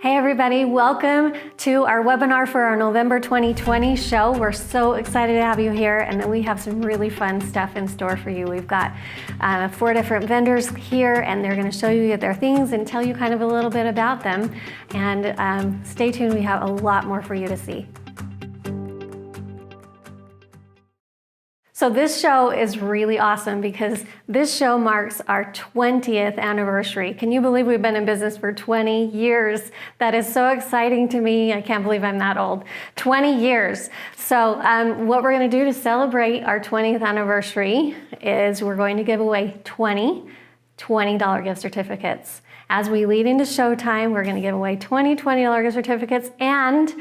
Hey everybody, welcome to our webinar for our November 2020 show. We're so excited to have you here, and we have some really fun stuff in store for you. We've got 4 different vendors here, and they're going to show you their things and tell you kind of a little bit about them. And stay tuned, we have a lot more for you to see. So this show is really awesome because this show marks our 20th anniversary. Can you believe we've been in business for 20 years? That is so exciting to me. I can't believe I'm that old. 20 years. So what we're going to do to celebrate our 20th anniversary is we're going to give away 20 $20 gift certificates. As we lead into showtime, we're going to give away 20 $20 gift certificates, and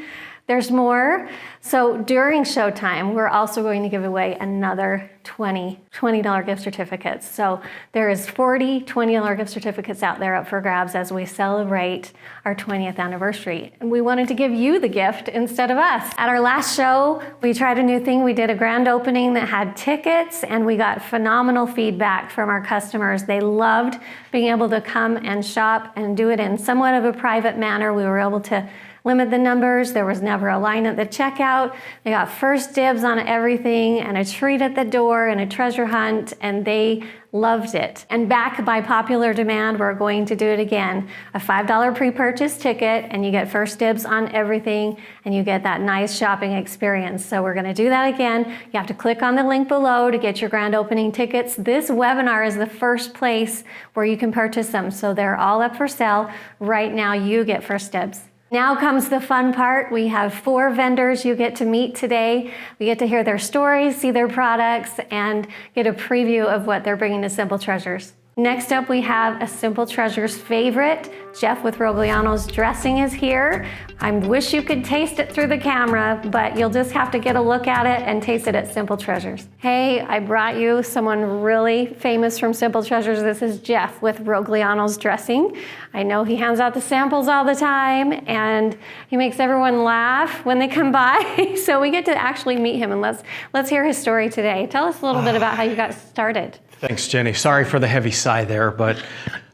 there's more. So during showtime, we're also going to give away another $20 gift certificates. So there is 40 $20 gift certificates out there up for grabs as we celebrate our 20th anniversary. And we wanted to give you the gift instead of us. At our last show, we tried a new thing. We did a grand opening that had tickets, and we got phenomenal feedback from our customers. They loved being able to come and shop and do it in somewhat of a private manner. We were able to limit the numbers. There was never a line at the checkout. They got first dibs on everything and a treat at the door and a treasure hunt, and they loved it. And back by popular demand, we're going to do it again. A $5 pre-purchase ticket, and you get first dibs on everything, and you get that nice shopping experience. So we're gonna do that again. You have to click on the link below to get your grand opening tickets. This webinar is the first place where you can purchase them. So they're all up for sale. Right now, you get first dibs. Now comes the fun part. We have 4 vendors you get to meet today. We get to hear their stories, see their products, and get a preview of what they're bringing to Simple Treasures. Next up, we have a Simple Treasures favorite. Jeff with Rogliano's Dressing is here. I wish you could taste it through the camera, but you'll just have to get a look at it and taste it at Simple Treasures. Hey, I brought you someone really famous from Simple Treasures. This is Jeff with Rogliano's Dressing. I know he hands out the samples all the time, and he makes everyone laugh when they come by. So we get to actually meet him, and let's hear his story today. Tell us a little bit about how you got started. Thanks, Jenny. Sorry for the heavy sigh there, but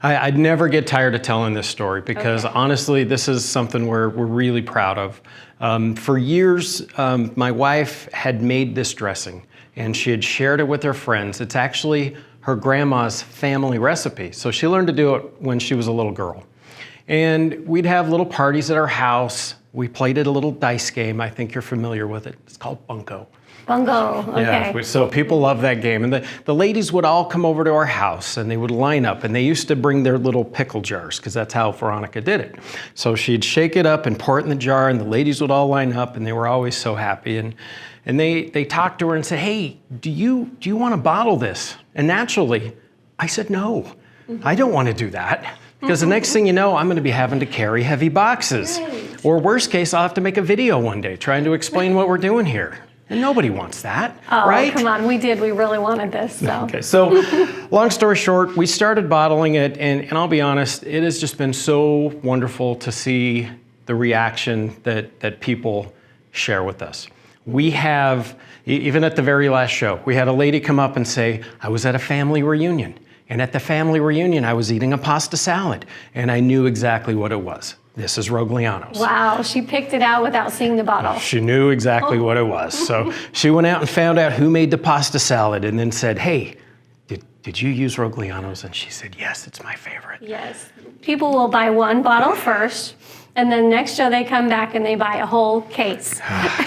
I'd never get tired of telling this story because honestly, this is something we're really proud of. For years, my wife had made this dressing and she had shared it with her friends. It's actually her grandma's family recipe. So she learned to do it when she was a little girl. And we'd have little parties at our house. We played at a little dice game. I think you're familiar with it. It's called Bunko. Bungo, okay. Yeah, so people love that game. And the ladies would all come over to our house and they would line up, and they used to bring their little pickle jars because that's how Veronica did it. So she'd shake it up and pour it in the jar, and the ladies would all line up, and they were always so happy. And they talked to her and said, hey, do you want to bottle this? And naturally, I said, no, I don't want to do that. Because the next thing you know, I'm going to be having to carry heavy boxes. Right. Or worst case, I'll have to make a video one day trying to explain what we're doing here. And nobody wants that, right? Come on, we did. We really wanted this. So. Okay, so long story short, we started bottling it, and I'll be honest, it has just been so wonderful to see the reaction that people share with us. We have, even at the very last show, we had a lady come up and say, I was at a family reunion, and at the family reunion, I was eating a pasta salad, and I knew exactly what it was. This is Rogliano's. Wow, she picked it out without seeing the bottle. She knew exactly what it was. So she went out and found out who made the pasta salad and then said, hey, did you use Rogliano's? And she said, yes, it's my favorite. Yes. People will buy one bottle first, and then next show they come back and they buy a whole case.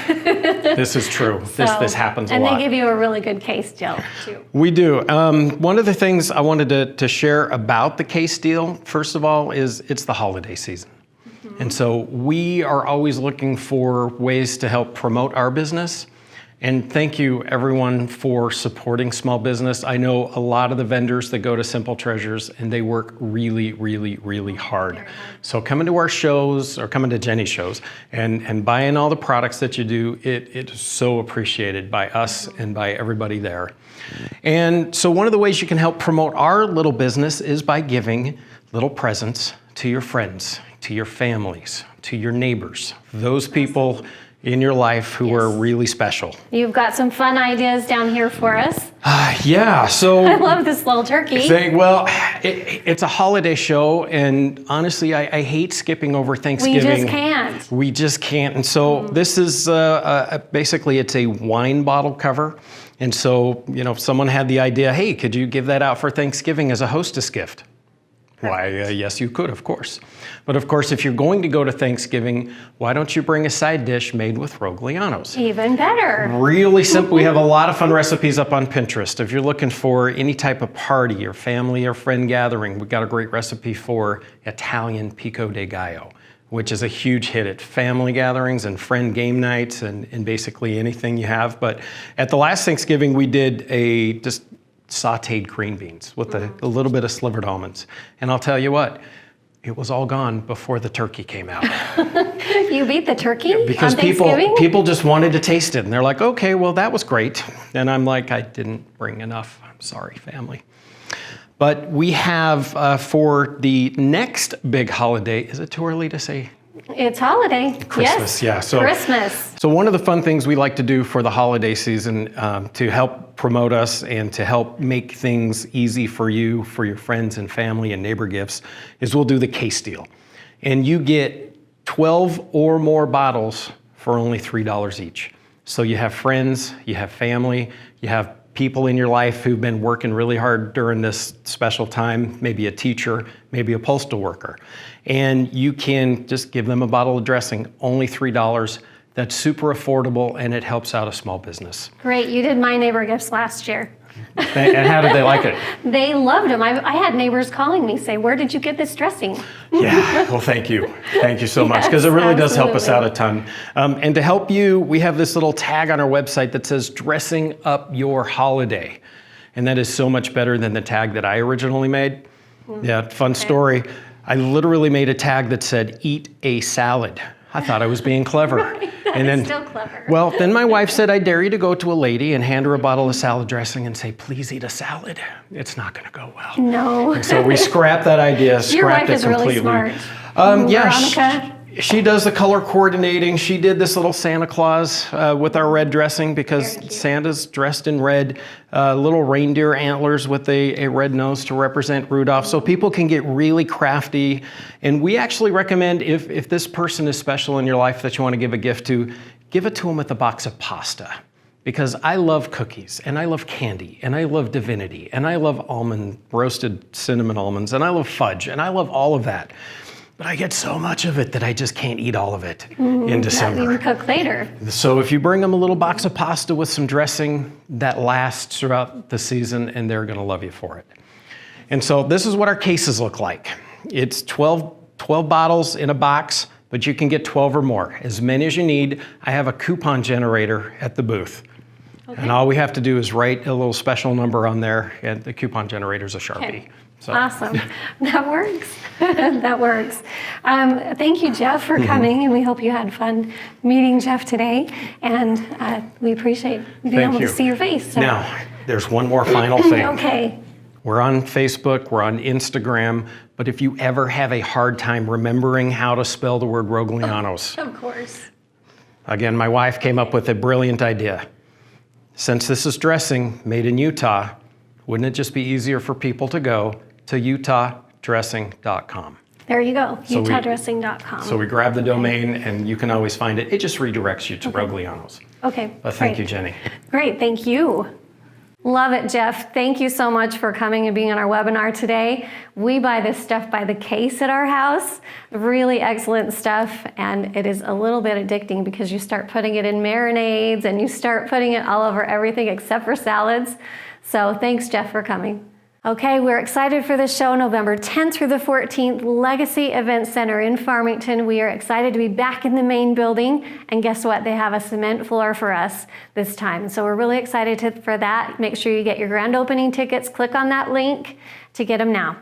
This is true. This happens a lot. And they give you a really good case deal, too. We do. One of the things I wanted to share about the case deal, first of all, is it's the holiday season. And so we are always looking for ways to help promote our business. And thank you everyone for supporting small business. I know a lot of the vendors that go to Simple Treasures, and they work really, really, really hard. So coming to our shows, or coming to Jenny's shows, and buying all the products that you do, it is so appreciated by us and by everybody there. And so one of the ways you can help promote our little business is by giving little presents to your friends, to your families, to your neighbors, those people in your life who are really special. You've got some fun ideas down here for us. Yeah, so I love this little turkey. it's a holiday show, and honestly, I hate skipping over Thanksgiving. We just can't. We just can't. And so this is basically it's a wine bottle cover. And so, if someone had the idea, hey, could you give that out for Thanksgiving as a hostess gift? Why, yes, you could, of course. But of course, if you're going to go to Thanksgiving, why don't you bring a side dish made with Roglianos? Even better. Really simple. We have a lot of fun recipes up on Pinterest. If you're looking for any type of party or family or friend gathering, we've got a great recipe for Italian pico de gallo, which is a huge hit at family gatherings and friend game nights and basically anything you have. But at the last Thanksgiving, we did just sauteed green beans with a little bit of slivered almonds. And I'll tell you what, it was all gone before the turkey came out. You beat the turkey because on Thanksgiving? people just wanted to taste it. And they're like, okay, well, that was great. And I'm like, I didn't bring enough. I'm sorry, family. But we have for the next big holiday, is it too early to say? It's holiday. Christmas, yes. yeah. So, Christmas. So one of the fun things we like to do for the holiday season to help promote us and to help make things easy for you, for your friends and family and neighbor gifts, is we'll do the case deal. And you get 12 or more bottles for only $3 each. So you have friends, you have family, you have people in your life who've been working really hard during this special time, maybe a teacher, maybe a postal worker. And you can just give them a bottle of dressing, only $3. That's super affordable, and it helps out a small business. Great, you did my neighbor gifts last year. And how did they like it? They loved them. I had neighbors calling me, say, where did you get this dressing? Yeah, well, thank you. Thank you so much, because it really does help us out a ton. And to help you, we have this little tag on our website that says, dressing up your holiday. And that is so much better than the tag that I originally made. Yeah, fun story. I literally made a tag that said, eat a salad. I thought I was being clever. And then, still clever. Well, then my wife said, I dare you to go to a lady and hand her a bottle of salad dressing and say, please eat a salad. It's not going to go well. No. And so we scrapped that idea, scrapped it completely. Your wife is really smart. Yeah, she does the color coordinating. She did this little Santa Claus with our red dressing because Santa's dressed in red, little reindeer antlers with a red nose to represent Rudolph. So people can get really crafty. And we actually recommend if this person is special in your life that you want to give a gift to, give it to them with a box of pasta. Because I love cookies, and I love candy, and I love divinity, and I love roasted cinnamon almonds, and I love fudge, and I love all of that. But I get so much of it that I just can't eat all of it in December. You can cook later. So if you bring them a little box of pasta with some dressing, that lasts throughout the season, and they're going to love you for it. And so this is what our cases look like. It's 12 bottles in a box, but you can get 12 or more, as many as you need. I have a coupon generator at the booth. Okay. And all we have to do is write a little special number on there, and the coupon generator is a Sharpie. Okay. So. Awesome. That works. That works. Thank you, Jeff, for coming, and we hope you had fun meeting Jeff today. And we appreciate being able to see your face. So. Now, there's one more final thing. Okay. We're on Facebook, we're on Instagram, but if you ever have a hard time remembering how to spell the word Roglianos. Of course. Again, my wife came up with a brilliant idea. Since this is dressing made in Utah, wouldn't it just be easier for people to go to utah.dressing.com? There you go, utah.dressing.com. So we grab the domain, and you can always find it. It just redirects you to Roglianos. Okay, But thank you, Jenny. Great, thank you. Love it, Jeff. Thank you so much for coming and being on our webinar today. We buy this stuff by the case at our house. Really excellent stuff, and it is a little bit addicting because you start putting it in marinades and you start putting it all over everything except for salads. So thanks, Jeff, for coming. Okay, we're excited for this show, November 10th through the 14th, Legacy Event Center in Farmington. We are excited to be back in the main building, and guess what? They have a cement floor for us this time. So we're really excited for that. Make sure you get your grand opening tickets. Click on that link to get them now.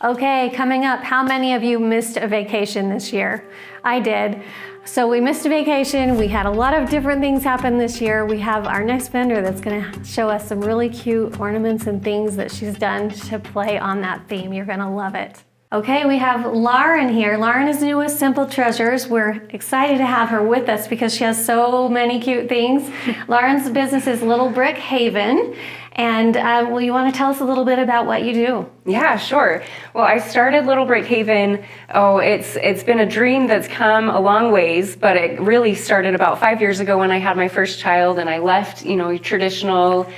Okay, coming up, how many of you missed a vacation this year? I did. So we missed a vacation. We had a lot of different things happen this year. We have our next vendor that's going to show us some really cute ornaments and things that she's done to play on that theme. You're going to love it. Okay, we have Lauren here. Lauren is new with Simple Treasures. We're excited to have her with us because she has so many cute things. Lauren's business is Little Brickhaven. And well, you want to tell us a little bit about what you do? Yeah, sure. Well, I started Little Brickhaven. Oh, it's been a dream that's come a long ways, but it really started about 5 years ago when I had my first child, and I left, traditional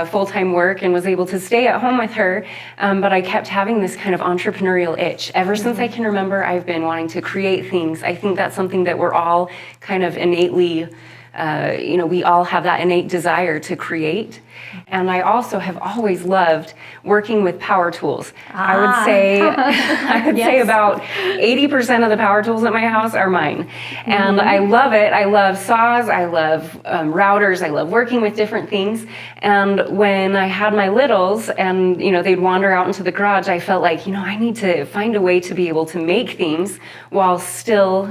full-time work and was able to stay at home with her. But I kept having this kind of entrepreneurial itch. Ever since I can remember, I've been wanting to create things. I think that's something that we're all kind of innately, we all have that innate desire to create. And I also have always loved working with power tools. I would say about 80% of the power tools at my house are mine. And I love it. I love saws. I love routers. I love working with different things. And when I had my littles and, they'd wander out into the garage, I felt like, I need to find a way to be able to make things while still,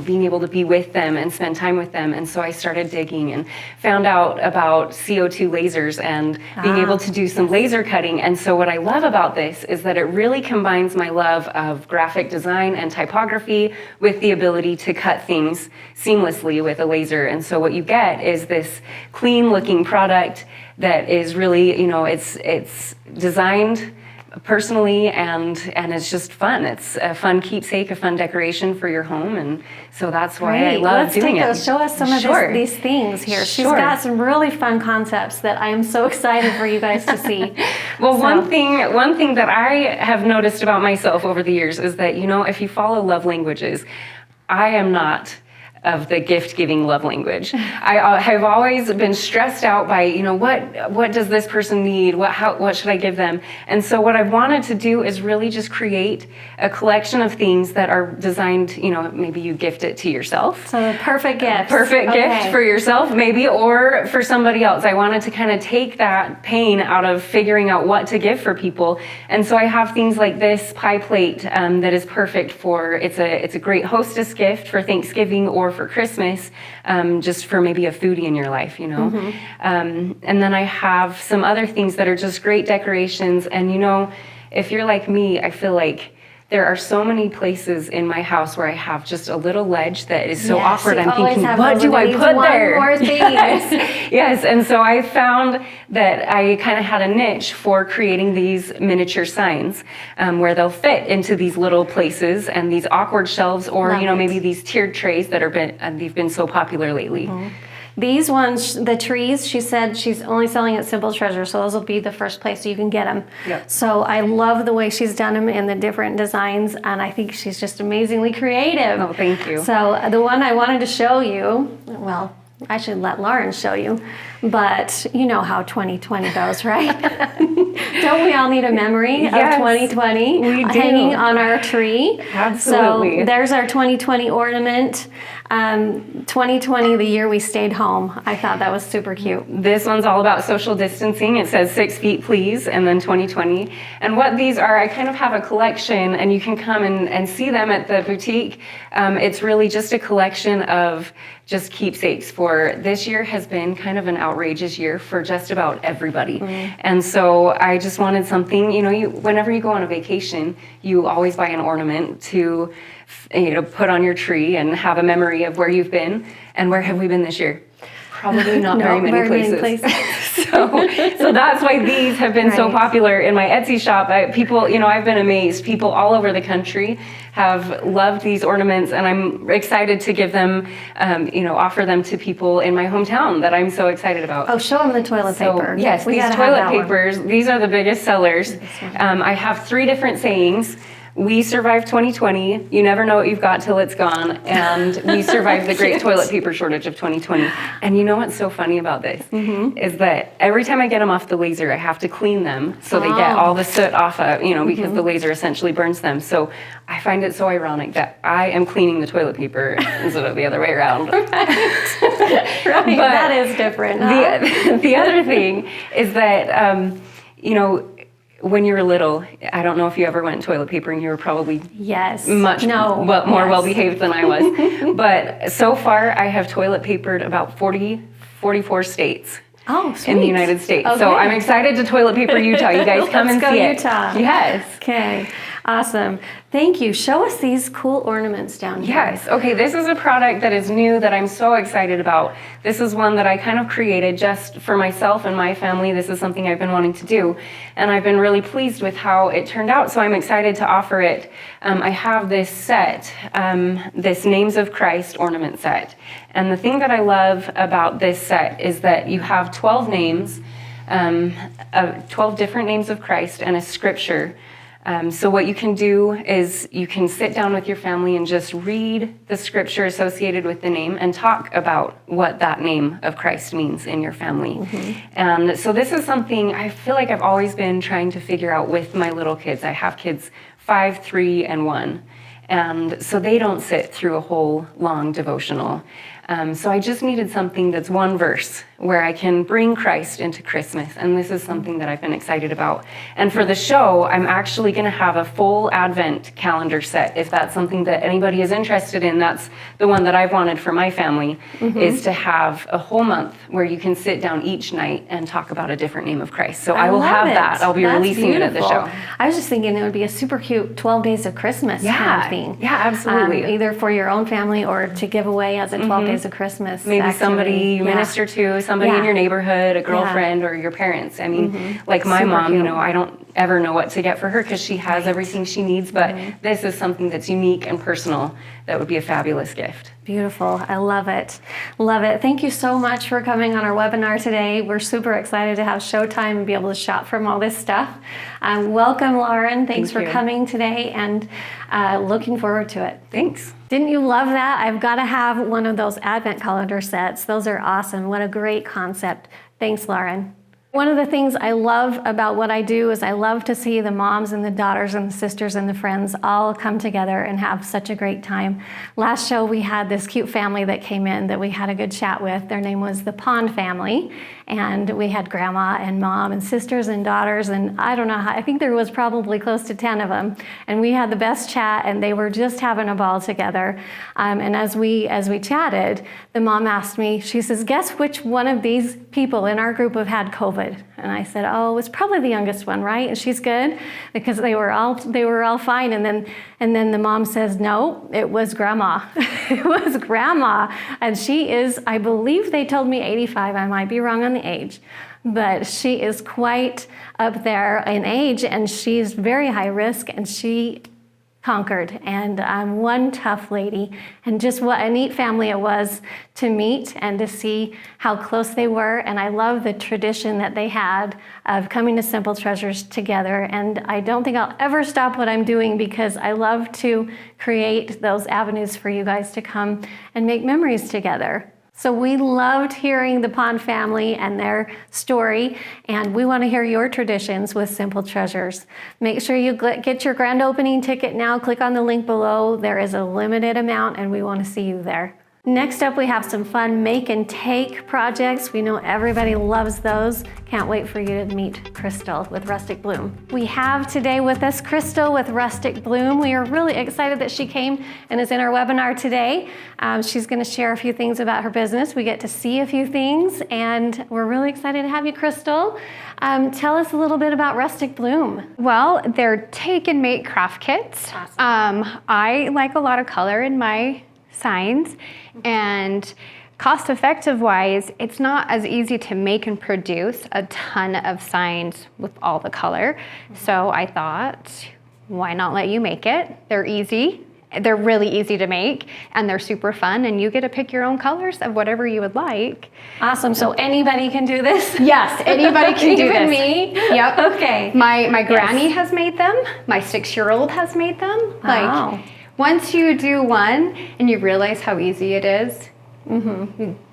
being able to be with them and spend time with them. And so I started digging and found out about CO2 lasers and being able to do some laser cutting. And so what I love about this is that it really combines my love of graphic design and typography with the ability to cut things seamlessly with a laser. And so what you get is this clean looking product that is really, it's designed personally and it's just fun. It's a fun keepsake, a fun decoration for your home, and so that's why I love doing it. Show us some of these things here. She's got some really fun concepts that I am so excited for you guys to see. Well, one thing that I have noticed about myself over the years is that if you follow love languages, I am not of the gift-giving love language. I have always been stressed out by, what does this person need? What should I give them? And so what I've wanted to do is really just create a collection of things that are designed, maybe you gift it to yourself. So the perfect gift. Gift for yourself, maybe, or for somebody else. I wanted to kind of take that pain out of figuring out what to give for people. And so I have things like this pie plate that is perfect for, it's a great hostess gift for Thanksgiving or for Christmas, just for maybe a foodie in your life, and then I have some other things that are just great decorations. And if you're like me, I feel like there are so many places in my house where I have just a little ledge that is so awkward. I'm thinking, what do I put there? More things. Yes, and so I found that I kind of had a niche for creating these miniature signs where they'll fit into these little places and these awkward shelves, or maybe these tiered trays that they've been so popular lately. These ones, the trees, she said she's only selling at Simple Treasure, so those will be the first place you can get them. Yep. So I love the way she's done them in the different designs, and I think she's just amazingly creative. Oh, thank you. So the one I wanted to show you, well, I should let Lauren show you, but you know how 2020 goes, right? Don't we all need a memory of 2020 we do. Hanging on our tree? Absolutely. So there's our 2020 ornament. 2020, the year we stayed home. I thought that was super cute. This one's all about social distancing. It says 6 feet, please, and then 2020. And what these are, I kind of have a collection, and you can come and see them at the boutique. It's really just a collection of just keepsakes. For this year has been kind of an outrageous year for just about everybody. And so I just wanted something, whenever you go on a vacation, you always buy an ornament to put on your tree and have a memory of where you've been. And where have we been this year? Probably not very many places. So that's why these have been so popular in my Etsy shop. People, I've been amazed. People all over the country have loved these ornaments, and I'm excited to give them, offer them to people in my hometown that I'm so excited about. Oh, show them the toilet paper. Yes, these toilet papers, these are the biggest sellers. I have 3 different sayings. We survived 2020. You never know what you've got till it's gone. And we survived the great toilet paper shortage of 2020. And you know what's so funny about this is that every time I get them off the laser, I have to clean them so they get all the soot off of, because the laser essentially burns them. So I find it so ironic that I am cleaning the toilet paper instead of the other way around. Right, but that is different. Huh? The other thing is that, when you were little, I don't know if you ever went toilet papering, you were probably more well-behaved than I was. But so far, I have toilet papered about 44 states. Oh, sweet. In the United States. Okay. So I'm excited to toilet paper Utah. You guys come and see it. Let's go Utah. Yes. Okay. Awesome. Thank you. Show us these cool ornaments down here. Yes. Okay, this is a product that is new that I'm so excited about. This is one that I kind of created just for myself and my family. This is something I've been wanting to do, and I've been really pleased with how it turned out, so I'm excited to offer it. I have this set, this Names of Christ ornament set, and the thing that I love about this set is that you have 12 names, 12 different names of Christ and a scripture. So what you can do is you can sit down with your family and just read the scripture associated with the name and talk about what that name of Christ means in your family. And so this is something I feel like I've always been trying to figure out with my little kids. I have kids 5, 3, and 1. And so they don't sit through a whole long devotional. So I just needed something that's one verse where I can bring Christ into Christmas, and this is something that I've been excited about. And for the show, I'm actually going to have a full Advent calendar set. If that's something that anybody is interested in, that's the one that I've wanted for my family, is to have a whole month where you can sit down each night and talk about a different name of Christ. So I will have that. I'll be releasing it at the show. I was just thinking it would be a super cute 12 Days of Christmas kind of thing. Yeah, absolutely. Either for your own family or to give away as a 12 Days of Christmas Maybe activity. somebody you minister to, somebody in your neighborhood, a girlfriend, or your parents. I mean, like my mom, you know, I don't ever know what to get for her because she has everything she needs, but this is something that's unique and personal that would be a fabulous gift. Beautiful. I love it. Love it. Thank you so much for coming on our webinar today. We're super excited to have showtime and be able to shop from all this stuff. Welcome, Lauren. Thanks for coming today, and looking forward to it. Thanks. Didn't you love that? I've got to have one of those Advent calendar sets. Those are awesome. What a great concept. Thanks, Lauren. One of the things I love about what I do is I love to see the moms and the daughters and the sisters and the friends all come together and have such a great time. Last show we had this cute family that came in that we had a good chat with. Their name was the Pond family, and we had grandma and mom and sisters and daughters, and I don't know how, I think there was probably close to 10 of them, and we had the best chat, and they were just having a ball together. And as we chatted, the mom asked me, she says, guess which one of these people in our group have had COVID? And I said, oh, it's probably the youngest one, right? And she's good, because they were all fine. And then the mom says, no, it was grandma. It was grandma. And she is, I believe they told me 85. I might be wrong on the age, but she is quite up there in age, and she's very high risk, and she conquered. And I'm one tough lady, and just what a neat family it was to meet and to see how close they were. And I love the tradition that they had of coming to Simple Treasures together. And I don't think I'll ever stop what I'm doing, because I love to create those avenues for you guys to come and make memories together. So we loved hearing the Pond family and their story, and we want to hear your traditions with Simple Treasures. Make sure you get your grand opening ticket now. Click on the link below. There is a limited amount, and we want to see you there. Next up, we have some fun make and take projects. We know everybody loves those. Can't wait for you to meet Crystal with Rustic Bloom. We have today with us Crystal with Rustic Bloom. We are really excited that she came and is in our webinar today. She's going to share a few things about her business. We get to see a few things, and we're really excited to have you, Crystal. Tell us a little bit about Rustic Bloom. Well, they're take and make craft kits. Awesome. I like a lot of color in my signs, and cost effective wise, it's not as easy to make and produce a ton of signs with all the color. So I thought, why not let you make it? They're easy. They're really easy to make, and they're super fun, and you get to pick your own colors of whatever you would like. Awesome. So anybody can do this? Yes, anybody can do Even this. me? Yep. Okay. My granny has made them. My 6-year-old has made them. Wow. Like, once you do one and you realize how easy it is,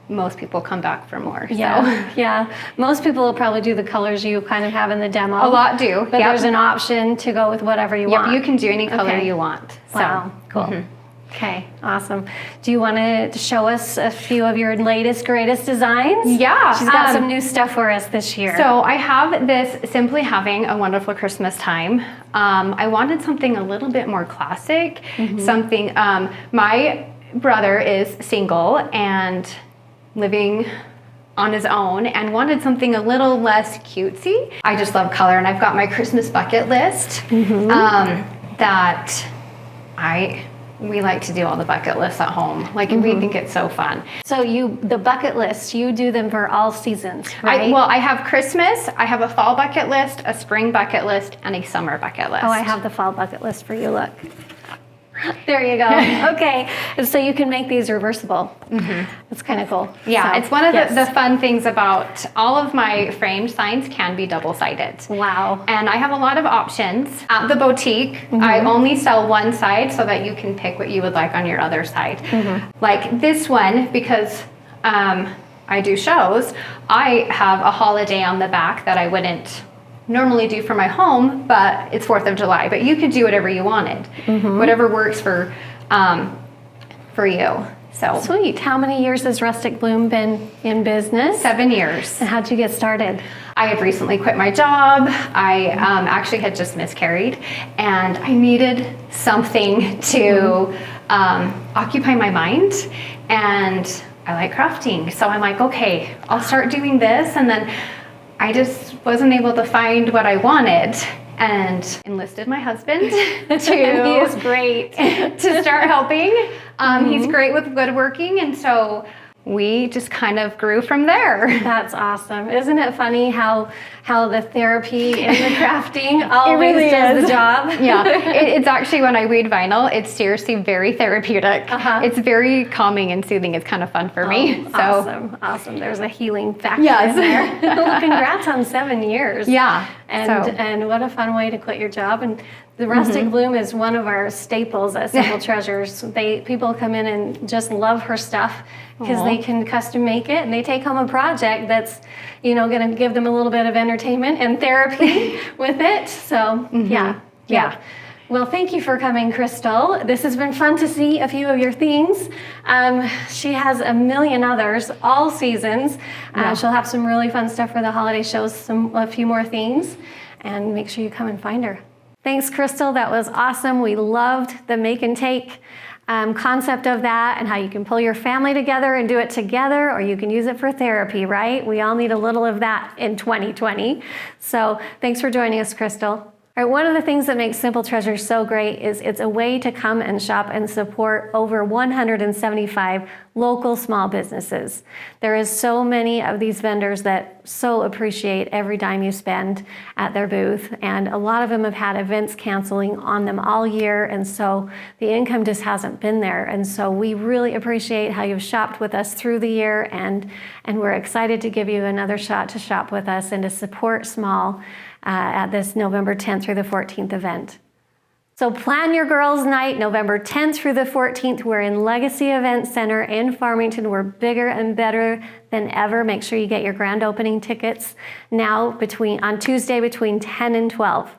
most people come back for more. Yeah, So. yeah. Most people will probably do the colors you kind of have in the demo. A lot do. But there's an option to go with whatever you want. Yep, you can do any color you want. So. Wow, cool. Okay, awesome. Do you want to show us a few of your latest, greatest designs? Yeah. She's got some new stuff for us this year. So I have this Simply Having a Wonderful Christmas Time. I wanted something a little bit more classic. Something, my brother is single and living on his own and wanted something a little less cutesy. I just love color, and I've got my Christmas bucket list. that we like to do all the bucket lists at home. Like we think it's so fun. So the bucket lists, you do them for all seasons, right? I have Christmas, I have a fall bucket list, a spring bucket list, and a summer bucket list. Oh, I have the fall bucket list for you, look. There you go. Okay, and so you can make these reversible. It's kind of cool. Yeah, So, it's one of yes. the fun things about all of my framed signs can be double-sided. Wow. And I have a lot of options. At the boutique, I only sell one side so that you can pick what you would like on your other side. Like this one, because I do shows, I have a holiday on the back that I wouldn't normally do for my home, but it's 4th of July. But you could do whatever you wanted, whatever works for you. So Sweet. How many years has Rustic Bloom been in business? 7 years. And how'd you get started? I had recently quit my job. I actually had just miscarried, and I needed something to occupy my mind. And I like crafting, so I'm like, okay, I'll start doing this. And then I just wasn't able to find what I wanted, and enlisted my husband He is great. to start helping. He's great with woodworking, and so we just kind of grew from there. That's awesome. Isn't it funny how the therapy and the crafting always really does is. the job? Yeah, it's actually, when I weed vinyl, it's seriously very therapeutic. It's very calming and soothing. It's kind of fun for me. So Awesome. There's a healing factor Yes. in there. Well, congrats on 7 years. yeah, And what a fun way to quit your job. And the Rustic Bloom is one of our staples at Simple Treasures. People come in and just love her stuff because they can custom make it, and they take home a project that's, going to give them a little bit of entertainment and therapy with it. So yeah. Well, thank you for coming, Crystal. This has been fun to see a few of your things. She has a million others all seasons. She'll have some really fun stuff for the holiday shows, a few more things, and make sure you come and find her. Thanks, Crystal. That was awesome. We loved the make and take concept of that, and how you can pull your family together and do it together, or you can use it for therapy, right? We all need a little of that in 2020. So thanks for joining us, Crystal. All right, one of the things that makes Simple Treasures so great is it's a way to come and shop and support over 175 local small businesses. There is so many of these vendors that so appreciate every dime you spend at their booth, and a lot of them have had events canceling on them all year, and so the income just hasn't been there. And so we really appreciate how you've shopped with us through the year, and we're excited to give you another shot to shop with us and to support small at this November 10th through the 14th event. So plan your girls' night, November 10th through the 14th. We're in Legacy Event Center in Farmington. We're bigger and better than ever. Make sure you get your grand opening tickets now on Tuesday between 10 and 12.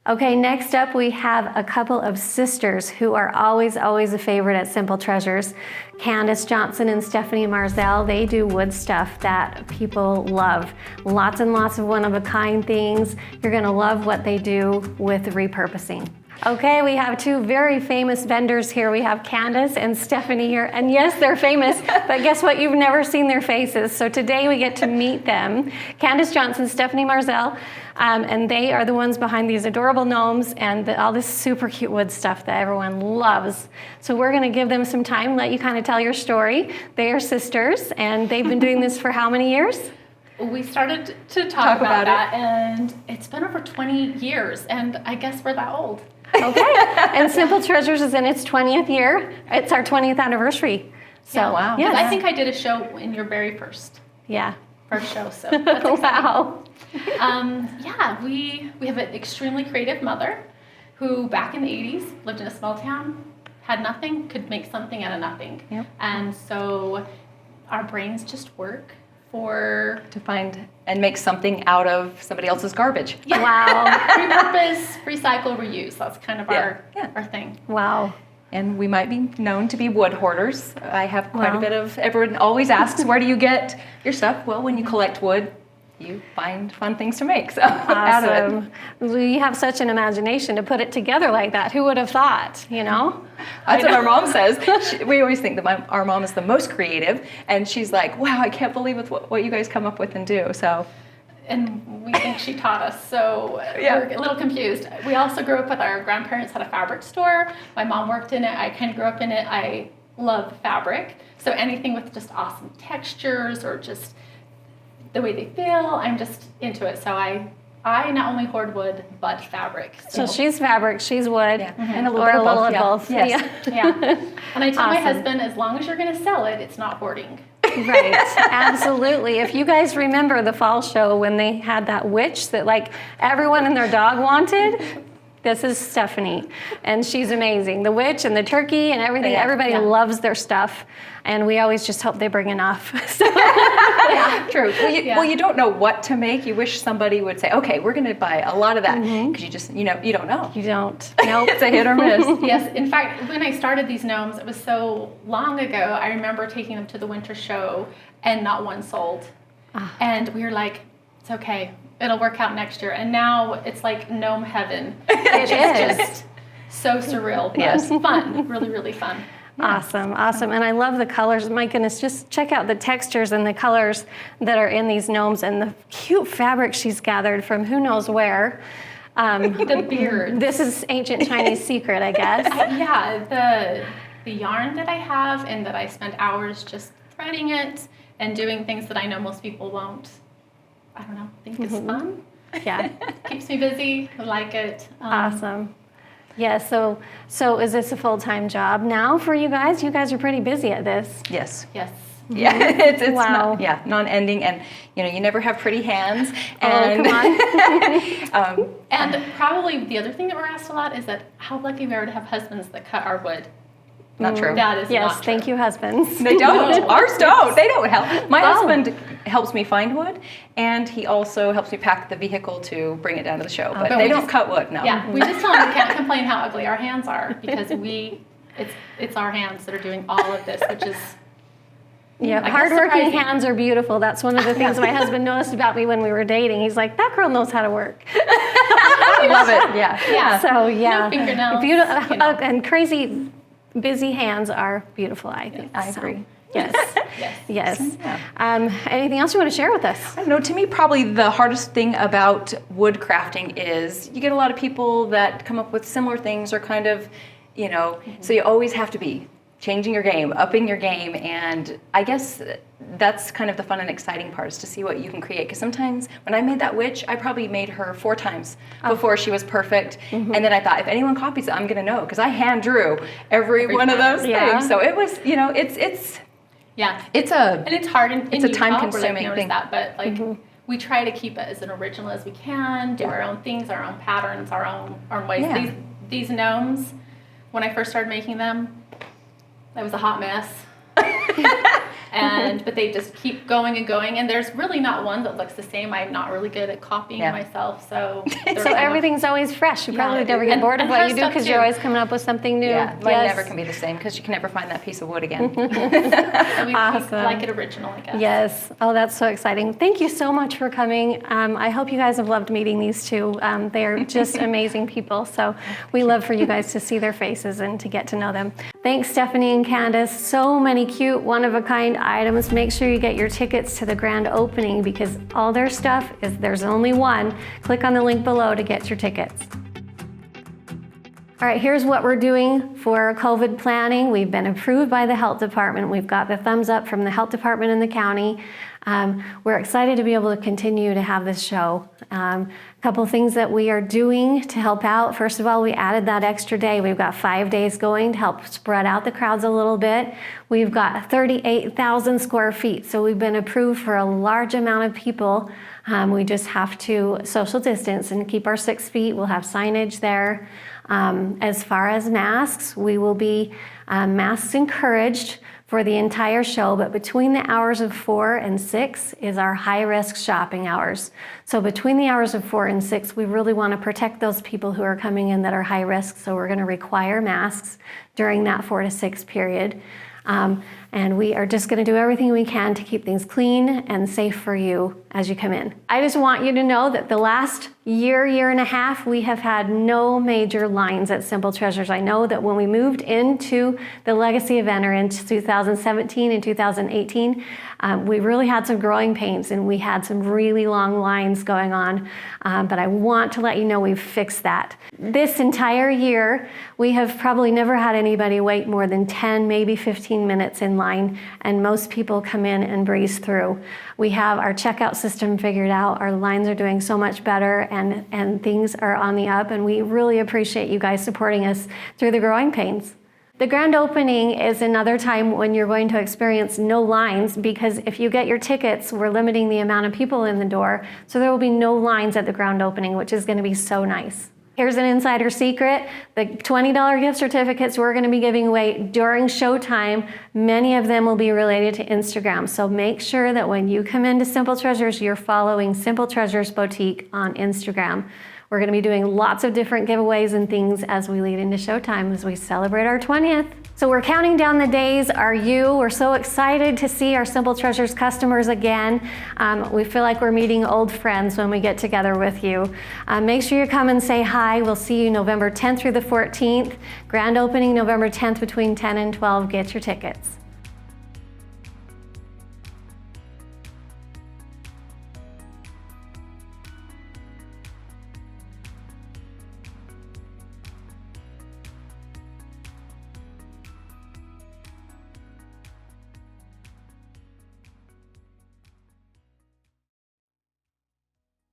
Okay, next up we have a couple of sisters who are always a favorite at Simple Treasures. Candice Johnson and Stephanie Marzell. They do wood stuff that people love. Lots and lots of one-of-a-kind things. You're gonna love what they do with repurposing. Okay, we have two very famous vendors here. We have Candice and Stephanie here, and yes, they're famous, but guess what? You've never seen their faces, so today we get to meet them. Candice Johnson, Stephanie Marzell, and they are the ones behind these adorable gnomes and all this super cute wood stuff that everyone loves. So we're gonna give them some time, let you kind of tell your story. They are sisters, and they've been doing this for how many years? We started to talk about that, and it's been over 20 years, and I guess we're that old. Okay, and Simple Treasures is in its 20th year. It's our 20th anniversary. So, Yeah, wow. Yes. I think I did a show in your very first Yeah. show, so that's exciting. Wow. Yeah, we have an extremely creative mother who back in the 80s lived in a small town, had nothing, could make something out of nothing. Yep. And so our brains just work to find and make something out of somebody else's garbage. Yeah. Wow. Repurpose, recycle, reuse. That's kind of our thing. Wow. And we might be known to be wood hoarders. I have quite Wow. a bit of, everyone always asks, where do you get your stuff? Well, when you collect wood, you find fun things to make. So out of it. Awesome. We have such an imagination to put it together like that. Who would have thought, you know? That's what our mom says. We always think that our mom is the most creative, and she's like, wow, I can't believe what you guys come up with and do. So and we think she taught us, so we're a little confused. We also grew up with our grandparents had a fabric store. My mom worked in it. I kind of grew up in it. I love fabric, so anything with just awesome textures or just the way they feel, I'm just into it. So I not only hoard wood, but fabric. So she's fabric, she's wood, And a or a little of both. Yes. Yeah. And I tell my Awesome. husband, as long as you're going to sell it, it's not hoarding. Right, absolutely. If you guys remember the fall show when they had that witch that like everyone and their dog wanted, this is Stephanie, and she's amazing. The witch and the turkey and everything, everybody loves their stuff, and we always just hope they bring enough. So, True. Well, you don't know what to make. You wish somebody would say, okay, we're going to buy a lot of that, because you just, you don't know. you don't. Nope. It's a hit or miss. Yes, in fact, when I started these gnomes, it was so long ago, I remember taking them to the winter show and not one sold. And we were like, it's okay, it'll work out next year. And now it's like gnome heaven. It's just so surreal, but fun, really, really fun. Awesome. And I love the colors. My goodness, just check out the textures and the colors that are in these gnomes and the cute fabric she's gathered from who knows where. The beard. This is ancient Chinese secret, I guess. The yarn that I have and that I spend hours just threading it and doing things that I know most people won't, I don't know, think is fun. Yeah. Keeps me busy. I like it. Awesome. Yeah, so is this a full-time job now for you guys? You guys are pretty busy at this. Yes. Yes. Yeah, it's Wow. non-ending, and you never have pretty hands. Oh, And come on. And probably the other thing that we're asked a lot is that how lucky we are to have husbands that cut our wood. not true. That is Yes, not true. thank you, husbands. They don't. No. Ours don't. They don't help. My Oh. husband helps me find wood, and he also helps me pack the vehicle to bring it down to the show. But But they we don't just- cut wood. No. Yeah, we just tell them we can't complain how ugly our hands are because it's our hands that are doing all of this, which is Yeah, I guess hardworking surprising. hands are beautiful. That's one of the things my husband noticed about me when we were dating. He's like, that girl knows how to work. I love it. Yeah. So yeah, No fingernails, beautiful you know. and crazy, busy hands are beautiful. I think. I So, agree. Yes. Yes. Yeah. Anything else you want to share with us? I don't know. To me, probably the hardest thing about wood crafting is you get a lot of people that come up with similar things or kind of, so you always have to be changing your game, upping your game, and I guess that's kind of the fun and exciting part is to see what you can create. Because sometimes when I made that witch, I probably made her 4 times before she was perfect, and then I thought if anyone copies it, I'm gonna know because I hand drew every one of time. those Yeah. things. So it was, it's and a it's hard and It's a you probably time-consuming notice thing. that, but like we try to keep it as an original as we can, do our own things, our own patterns, our own ways. Yeah. These gnomes, when I first started making them, that was a hot mess. But they just keep going and going, and there's really not one that looks the same. I'm not really good at copying myself, so So everything's always fresh. You probably never get and- bored of and what her you do stuff because too. you're always coming up with something new. yeah, mine Yes. never can be the same because you can never find that piece of wood again. So we Awesome. like it original, I guess. Yes. Oh, that's so exciting. Thank you so much for coming. I hope you guys have loved meeting these two. They are just amazing people. So we love for you guys to see their faces and to get to know them. Thanks, Stephanie and Candice. So many cute, one-of-a-kind items. Make sure you get your tickets to the grand opening because all their stuff is, there's only one. Click on the link below to get your tickets. All right, here's what we're doing for COVID planning. We've been approved by the health department. We've got the thumbs up from the health department and the county. We're excited to be able to continue to have this show. A couple things that we are doing to help out. First of all, we added that extra day. We've got 5 days going to help spread out the crowds a little bit. We've got 38,000 square feet, so we've been approved for a large amount of people. We just have to social distance and keep our 6 feet. We'll have signage there. As far as masks, we will be masks encouraged for the entire show, but between the hours of 4 and 6 is our high-risk shopping hours. So between the hours of 4 and 6, we really want to protect those people who are coming in that are high risk, so we're going to require masks during that 4 to 6 period. And we are just going to do everything we can to keep things clean and safe for you as you come in. I just want you to know that the last year and a half, we have had no major lines at Simple Treasures. I know that when we moved into the Legacy event, or in 2017 and 2018, we really had some growing pains and we had some really long lines going on. But I want to let you know we've fixed that. This entire year, we have probably never had anybody wait more than 10, maybe 15 minutes in line, and most people come in and breeze through. We have our checkout system figured out. Our lines are doing so much better, and things are on the up, and we really appreciate you guys supporting us through the growing pains. The grand opening is another time when you're going to experience no lines, because if you get your tickets, we're limiting the amount of people in the door, so there will be no lines at the grand opening, which is going to be so nice. Here's an insider secret. The $20 gift certificates we're going to be giving away during showtime, many of them will be related to Instagram. So make sure that when you come into Simple Treasures, you're following Simple Treasures Boutique on Instagram. We're going to be doing lots of different giveaways and things as we lead into showtime, as we celebrate our 20th. So we're counting down the days. Are you? We're so excited to see our Simple Treasures customers again. We feel like we're meeting old friends when we get together with you. Make sure you come and say hi. We'll see you November 10th through the 14th. Grand opening November 10th between 10 and 12. Get your tickets.